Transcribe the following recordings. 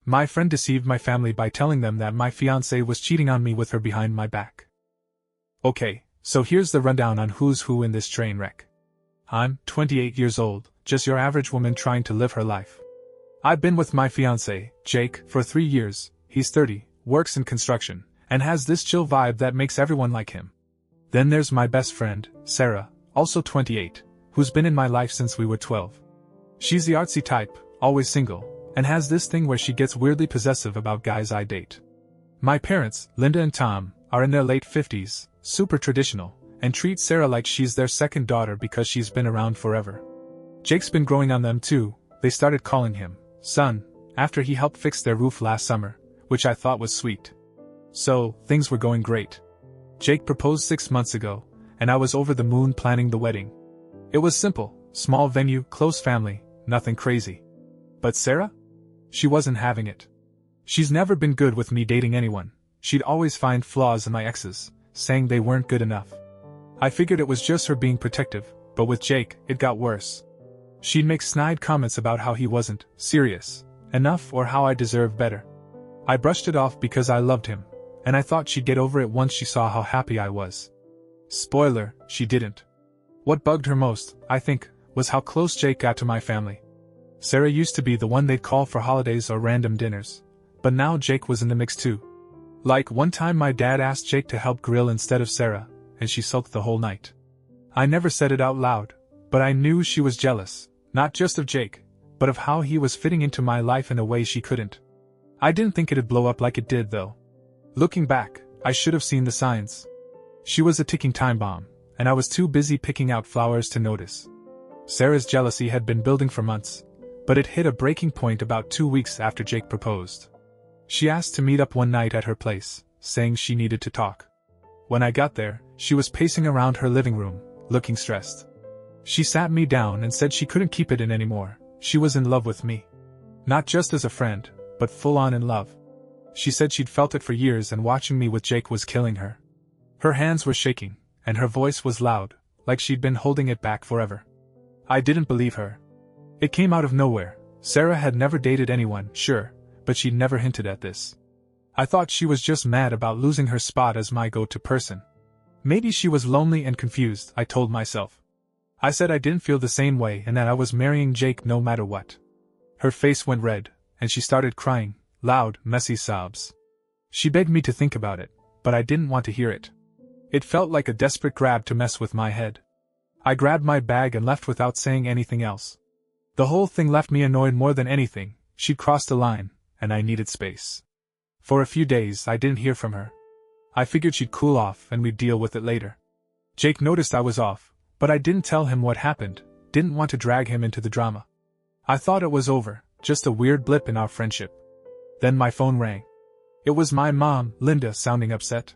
My friend deceived my family by telling them that my fiancé was cheating on me with her behind my back. Okay, so here's the rundown on who's who in this train wreck. I'm 28 years old, just your average woman trying to live her life. I've been with my fiancé, Jake, for 3 years. He's 30, works in construction, and has this chill vibe that makes everyone like him. Then there's my best friend, Sarah, also 28, who's been in my life since we were 12. She's the artsy type, always single, and has this thing where she gets weirdly possessive about guys I date. My parents, Linda and Tom, are in their late 50s, super traditional, and treat Sarah like she's their second daughter because she's been around forever. Jake's been growing on them too. They started calling him son after he helped fix their roof last summer, which I thought was sweet. So, things were going great. Jake proposed 6 months ago, and I was over the moon planning the wedding. It was simple, small venue, close family, nothing crazy. But Sarah? She wasn't having it. She's never been good with me dating anyone. She'd always find flaws in my exes, saying they weren't good enough. I figured it was just her being protective, but with Jake, it got worse. She'd make snide comments about how he wasn't serious enough or how I deserved better. I brushed it off because I loved him, and I thought she'd get over it once she saw how happy I was. Spoiler, she didn't. What bugged her most, I think, was how close Jake got to my family. Sarah used to be the one they'd call for holidays or random dinners, but now Jake was in the mix too. Like one time my dad asked Jake to help grill instead of Sarah, and she sulked the whole night. I never said it out loud, but I knew she was jealous, not just of Jake, but of how he was fitting into my life in a way she couldn't. I didn't think it'd blow up like it did though. Looking back, I should have seen the signs. She was a ticking time bomb, and I was too busy picking out flowers to notice. Sarah's jealousy had been building for months, but it hit a breaking point about 2 weeks after Jake proposed. She asked to meet up one night at her place, saying she needed to talk. When I got there, she was pacing around her living room, looking stressed. She sat me down and said she couldn't keep it in anymore. She was in love with me. Not just as a friend, but full on in love. She said she'd felt it for years and watching me with Jake was killing her. Her hands were shaking, and her voice was loud, like she'd been holding it back forever. I didn't believe her. It came out of nowhere. Sarah had never dated anyone, sure, but she'd never hinted at this. I thought she was just mad about losing her spot as my go-to person. Maybe she was lonely and confused, I told myself. I said I didn't feel the same way and that I was marrying Jake no matter what. Her face went red, and she started crying, loud, messy sobs. She begged me to think about it, but I didn't want to hear it. It felt like a desperate grab to mess with my head. I grabbed my bag and left without saying anything else. The whole thing left me annoyed more than anything. She'd crossed the line, and I needed space. For a few days I didn't hear from her. I figured she'd cool off and we'd deal with it later. Jake noticed I was off, but I didn't tell him what happened, didn't want to drag him into the drama. I thought it was over, just a weird blip in our friendship. Then my phone rang. It was my mom, Linda, sounding upset.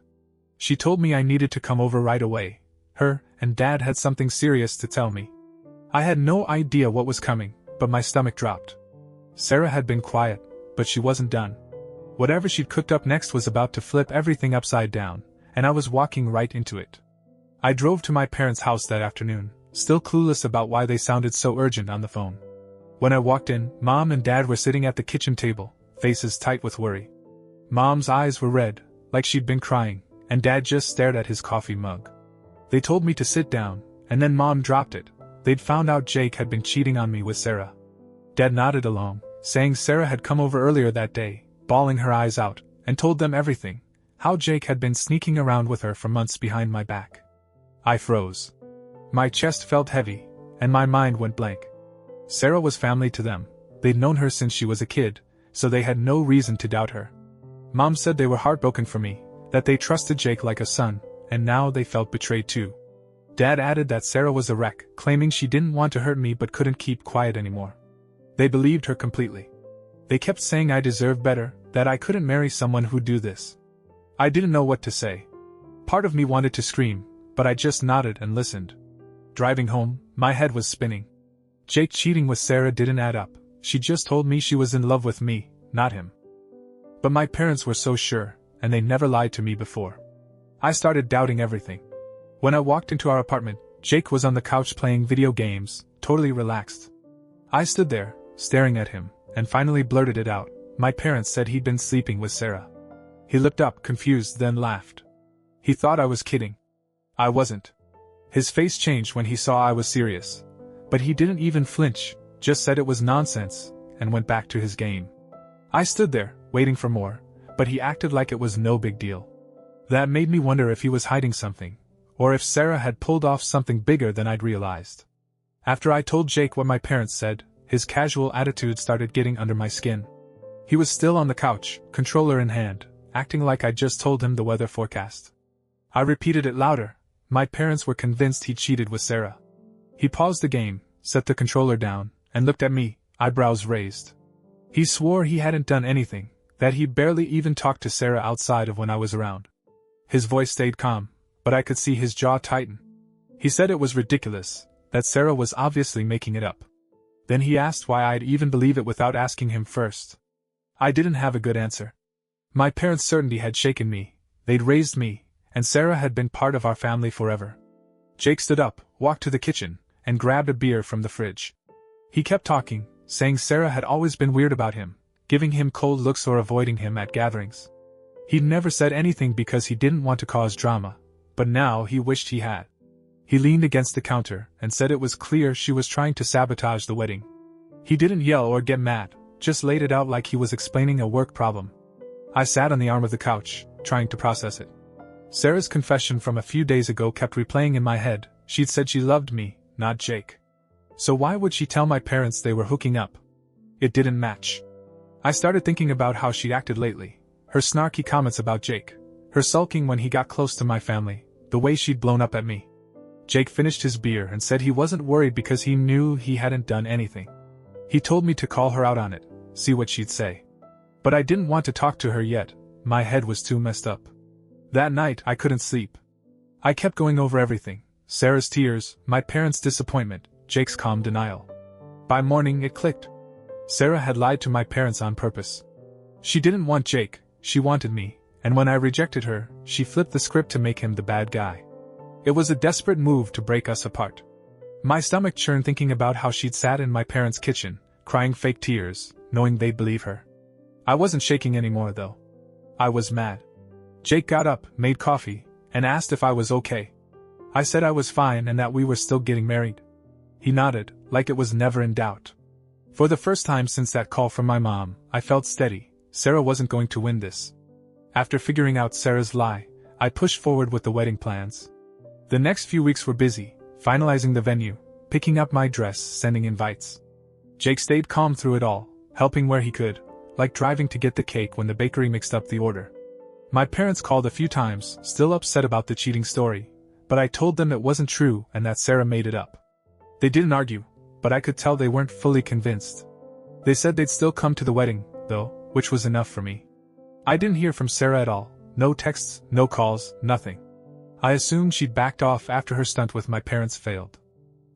She told me I needed to come over right away. Her and Dad had something serious to tell me. I had no idea what was coming, but my stomach dropped. Sarah had been quiet, but she wasn't done. Whatever she'd cooked up next was about to flip everything upside down, and I was walking right into it. I drove to my parents' house that afternoon, still clueless about why they sounded so urgent on the phone. When I walked in, Mom and Dad were sitting at the kitchen table, faces tight with worry. Mom's eyes were red, like she'd been crying, and Dad just stared at his coffee mug. They told me to sit down, and then Mom dropped it. They'd found out Jake had been cheating on me with Sarah. Dad nodded along, saying Sarah had come over earlier that day, bawling her eyes out, and told them everything, how Jake had been sneaking around with her for months behind my back. I froze. My chest felt heavy, and my mind went blank. Sarah was family to them. They'd known her since she was a kid, so they had no reason to doubt her. Mom said they were heartbroken for me, that they trusted Jake like a son, and now they felt betrayed too. Dad added that Sarah was a wreck, claiming she didn't want to hurt me but couldn't keep quiet anymore. They believed her completely. They kept saying I deserved better, that I couldn't marry someone who'd do this. I didn't know what to say. Part of me wanted to scream, but I just nodded and listened. Driving home, my head was spinning. Jake cheating with Sarah didn't add up. She just told me she was in love with me, not him. But my parents were so sure, and they never lied to me before. I started doubting everything. When I walked into our apartment, Jake was on the couch playing video games, totally relaxed. I stood there, staring at him, and finally blurted it out, my parents said he'd been sleeping with Sarah. He looked up, confused, then laughed. He thought I was kidding. I wasn't. His face changed when he saw I was serious. But he didn't even flinch, just said it was nonsense, and went back to his game. I stood there, waiting for more, but he acted like it was no big deal. That made me wonder if he was hiding something, or if Sarah had pulled off something bigger than I'd realized. After I told Jake what my parents said, his casual attitude started getting under my skin. He was still on the couch, controller in hand, acting like I'd just told him the weather forecast. I repeated it louder. My parents were convinced he cheated with Sarah. He paused the game, set the controller down, and looked at me, eyebrows raised. He swore he hadn't done anything, that he barely even talked to Sarah outside of when I was around. His voice stayed calm, but I could see his jaw tighten. He said it was ridiculous, that Sarah was obviously making it up. Then he asked why I'd even believe it without asking him first. I didn't have a good answer. My parents' certainty had shaken me. They'd raised me, and Sarah had been part of our family forever. Jake stood up, walked to the kitchen, and grabbed a beer from the fridge. He kept talking, saying Sarah had always been weird about him, giving him cold looks or avoiding him at gatherings. He'd never said anything because he didn't want to cause drama, but now he wished he had. He leaned against the counter and said it was clear she was trying to sabotage the wedding. He didn't yell or get mad, just laid it out like he was explaining a work problem. I sat on the arm of the couch, trying to process it. Sarah's confession from a few days ago kept replaying in my head. She'd said she loved me, not Jake. So why would she tell my parents they were hooking up? It didn't match. I started thinking about how she'd acted lately. Her snarky comments about Jake. Her sulking when he got close to my family. The way she'd blown up at me. Jake finished his beer and said he wasn't worried because he knew he hadn't done anything. He told me to call her out on it, see what she'd say. But I didn't want to talk to her yet. My head was too messed up. That night I couldn't sleep. I kept going over everything. Sarah's tears, my parents' disappointment, Jake's calm denial. By morning it clicked. Sarah had lied to my parents on purpose. She didn't want Jake, she wanted me, and when I rejected her, she flipped the script to make him the bad guy. It was a desperate move to break us apart. My stomach churned thinking about how she'd sat in my parents' kitchen, crying fake tears, knowing they'd believe her. I wasn't shaking anymore though. I was mad. Jake got up, made coffee, and asked if I was okay. I said I was fine and that we were still getting married. He nodded, like it was never in doubt. For the first time since that call from my mom, I felt steady. Sarah wasn't going to win this. After figuring out Sarah's lie, I pushed forward with the wedding plans. The next few weeks were busy, finalizing the venue, picking up my dress, sending invites. Jake stayed calm through it all, helping where he could, like driving to get the cake when the bakery mixed up the order. My parents called a few times, still upset about the cheating story, but I told them it wasn't true and that Sarah made it up. They didn't argue, but I could tell they weren't fully convinced. They said they'd still come to the wedding, though, which was enough for me. I didn't hear from Sarah at all, no texts, no calls, nothing. I assumed she'd backed off after her stunt with my parents failed.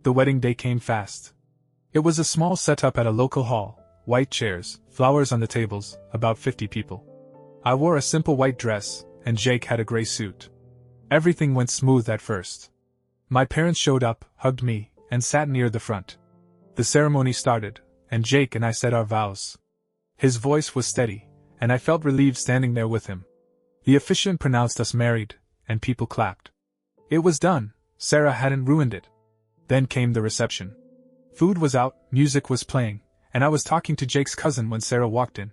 The wedding day came fast. It was a small setup at a local hall, white chairs, flowers on the tables, about 50 people. I wore a simple white dress, and Jake had a gray suit. Everything went smooth at first. My parents showed up, hugged me, and sat near the front. The ceremony started, and Jake and I said our vows. His voice was steady, and I felt relieved standing there with him. The officiant pronounced us married, and people clapped. It was done. Sarah hadn't ruined it. Then came the reception. Food was out, music was playing, and I was talking to Jake's cousin when Sarah walked in.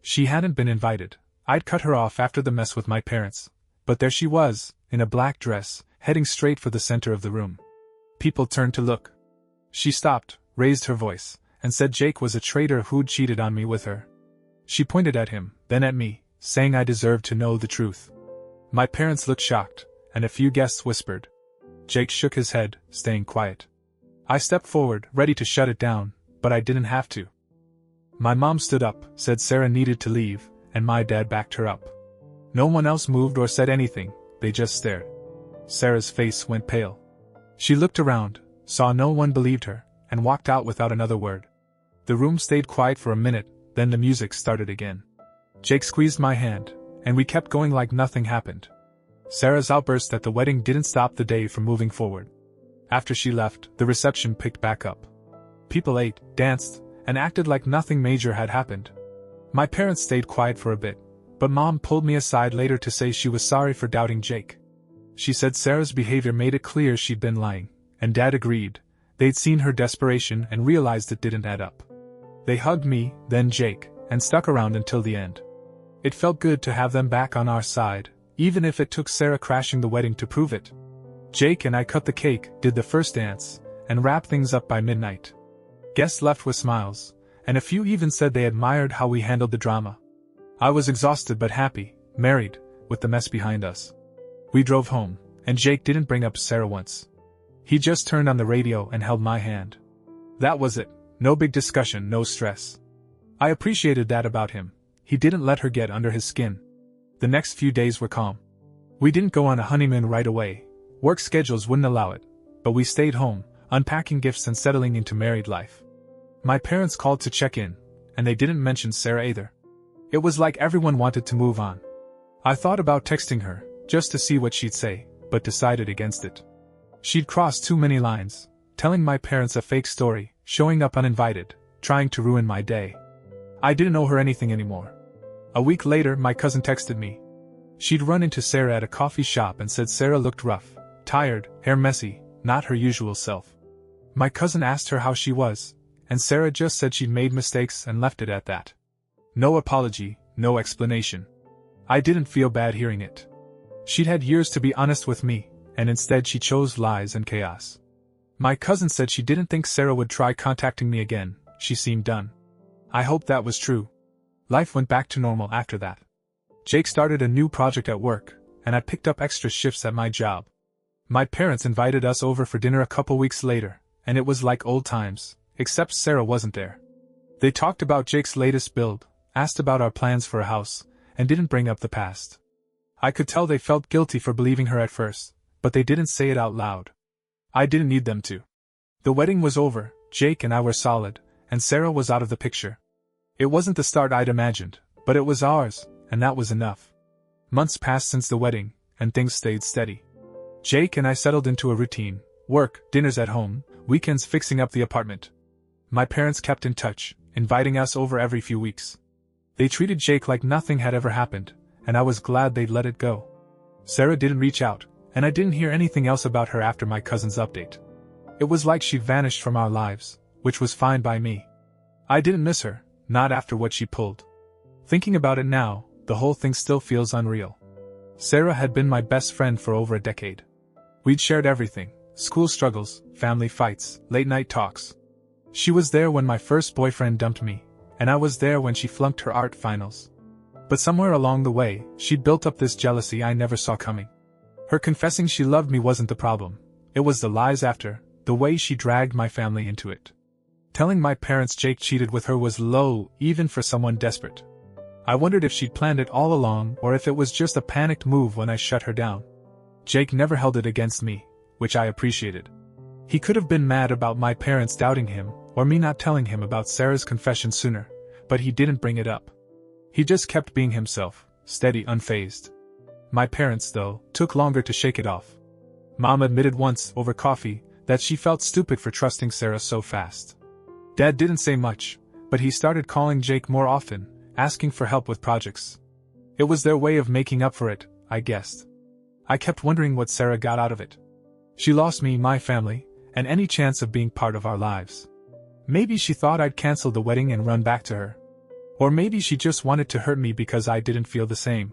She hadn't been invited. I'd cut her off after the mess with my parents, but there she was, in a black dress, heading straight for the center of the room. People turned to look. She stopped, raised her voice, and said Jake was a traitor who'd cheated on me with her. She pointed at him, then at me, saying I deserved to know the truth. My parents looked shocked, and a few guests whispered. Jake shook his head, staying quiet. I stepped forward, ready to shut it down, but I didn't have to. My mom stood up, said Sarah needed to leave, and my dad backed her up. No one else moved or said anything, they just stared. Sarah's face went pale. She looked around, saw no one believed her, and walked out without another word. The room stayed quiet for a minute, then the music started again. Jake squeezed my hand, and we kept going like nothing happened. Sarah's outburst at the wedding didn't stop the day from moving forward. After she left, the reception picked back up. People ate, danced, and acted like nothing major had happened. My parents stayed quiet for a bit, but Mom pulled me aside later to say she was sorry for doubting Jake. She said Sarah's behavior made it clear she'd been lying, and Dad agreed. They'd seen her desperation and realized it didn't add up. They hugged me, then Jake, and stuck around until the end. It felt good to have them back on our side, even if it took Sarah crashing the wedding to prove it. Jake and I cut the cake, did the first dance, and wrapped things up by midnight. Guests left with smiles, and a few even said they admired how we handled the drama. I was exhausted but happy, married, with the mess behind us. We drove home, and Jake didn't bring up Sarah once. He just turned on the radio and held my hand. That was it, no big discussion, no stress. I appreciated that about him. He didn't let her get under his skin. The next few days were calm. We didn't go on a honeymoon right away. Work schedules wouldn't allow it, but we stayed home, unpacking gifts and settling into married life. My parents called to check in, and they didn't mention Sarah either. It was like everyone wanted to move on. I thought about texting her, just to see what she'd say, but decided against it. She'd crossed too many lines, telling my parents a fake story, showing up uninvited, trying to ruin my day. I didn't owe her anything anymore. A week later, my cousin texted me. She'd run into Sarah at a coffee shop and said Sarah looked rough, tired, hair messy, not her usual self. My cousin asked her how she was, and Sarah just said she'd made mistakes and left it at that. No apology, no explanation. I didn't feel bad hearing it. She'd had years to be honest with me, and instead she chose lies and chaos. My cousin said she didn't think Sarah would try contacting me again, she seemed done. I hoped that was true. Life went back to normal after that. Jake started a new project at work, and I picked up extra shifts at my job. My parents invited us over for dinner a couple weeks later, and it was like old times, except Sarah wasn't there. They talked about Jake's latest build, asked about our plans for a house, and didn't bring up the past. I could tell they felt guilty for believing her at first, but they didn't say it out loud. I didn't need them to. The wedding was over, Jake and I were solid, and Sarah was out of the picture. It wasn't the start I'd imagined, but it was ours, and that was enough. Months passed since the wedding, and things stayed steady. Jake and I settled into a routine: work, dinners at home, weekends fixing up the apartment. My parents kept in touch, inviting us over every few weeks. They treated Jake like nothing had ever happened, and I was glad they'd let it go. Sarah didn't reach out, and I didn't hear anything else about her after my cousin's update. It was like she vanished from our lives, which was fine by me. I didn't miss her, not after what she pulled. Thinking about it now, the whole thing still feels unreal. Sarah had been my best friend for over a decade. We'd shared everything: school struggles, family fights, late-night talks. She was there when my first boyfriend dumped me, and I was there when she flunked her art finals. But somewhere along the way, she'd built up this jealousy I never saw coming. Her confessing she loved me wasn't the problem. It was the lies after, the way she dragged my family into it. Telling my parents Jake cheated with her was low, even for someone desperate. I wondered if she'd planned it all along or if it was just a panicked move when I shut her down. Jake never held it against me, which I appreciated. He could have been mad about my parents doubting him, or me not telling him about Sarah's confession sooner, but he didn't bring it up. He just kept being himself, steady, unfazed. My parents, though, took longer to shake it off. Mom admitted once, over coffee, that she felt stupid for trusting Sarah so fast. Dad didn't say much, but he started calling Jake more often, asking for help with projects. It was their way of making up for it, I guessed. I kept wondering what Sarah got out of it. She lost me, my family, and any chance of being part of our lives. Maybe she thought I'd cancel the wedding and run back to her. Or maybe she just wanted to hurt me because I didn't feel the same.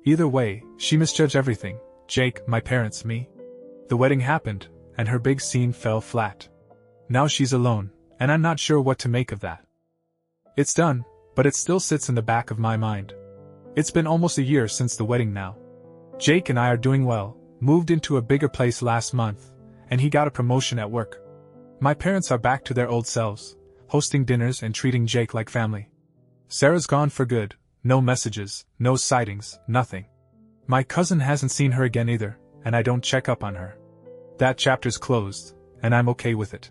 Either way, she misjudged everything: Jake, my parents, me. The wedding happened, and her big scene fell flat. Now she's alone, and I'm not sure what to make of that. It's done, but it still sits in the back of my mind. It's been almost a year since the wedding now. Jake and I are doing well, moved into a bigger place last month, and he got a promotion at work. My parents are back to their old selves, hosting dinners and treating Jake like family. Sarah's gone for good, no messages, no sightings, nothing. My cousin hasn't seen her again either, and I don't check up on her. That chapter's closed, and I'm okay with it.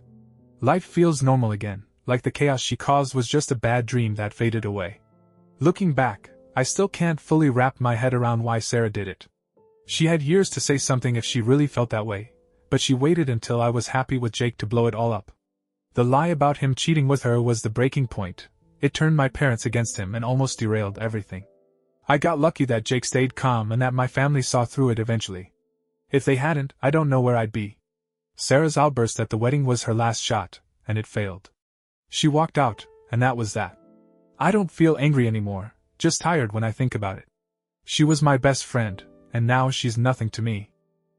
Life feels normal again, like the chaos she caused was just a bad dream that faded away. Looking back, I still can't fully wrap my head around why Sarah did it. She had years to say something if she really felt that way, but she waited until I was happy with Jake to blow it all up. The lie about him cheating with her was the breaking point, It turned my parents against him and almost derailed everything. I got lucky that Jake stayed calm and that my family saw through it eventually. If they hadn't, I don't know where I'd be. Sarah's outburst at the wedding was her last shot, and it failed. She walked out, and that was that. I don't feel angry anymore, just tired when I think about it. She was my best friend, and now she's nothing to me.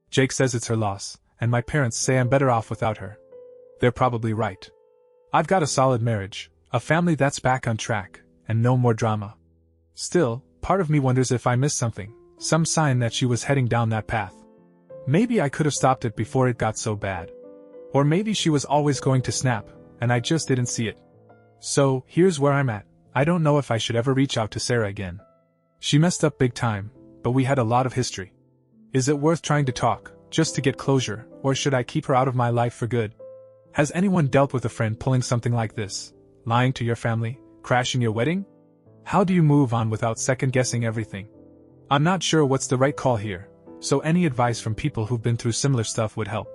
Jake says it's her loss, and my parents say I'm better off without her. They're probably right. I've got a solid marriage, a family that's back on track, and no more drama. Still, part of me wonders if I missed something, some sign that she was heading down that path. Maybe I could have stopped it before it got so bad. Or maybe she was always going to snap, and I just didn't see it. So, here's where I'm at. I don't know if I should ever reach out to Sarah again. She messed up big time, but we had a lot of history. Is it worth trying to talk, just to get closure, or should I keep her out of my life for good? Has anyone dealt with a friend pulling something like this? Lying to your family? Crashing your wedding? How do you move on without second-guessing everything? I'm not sure what's the right call here, so any advice from people who've been through similar stuff would help.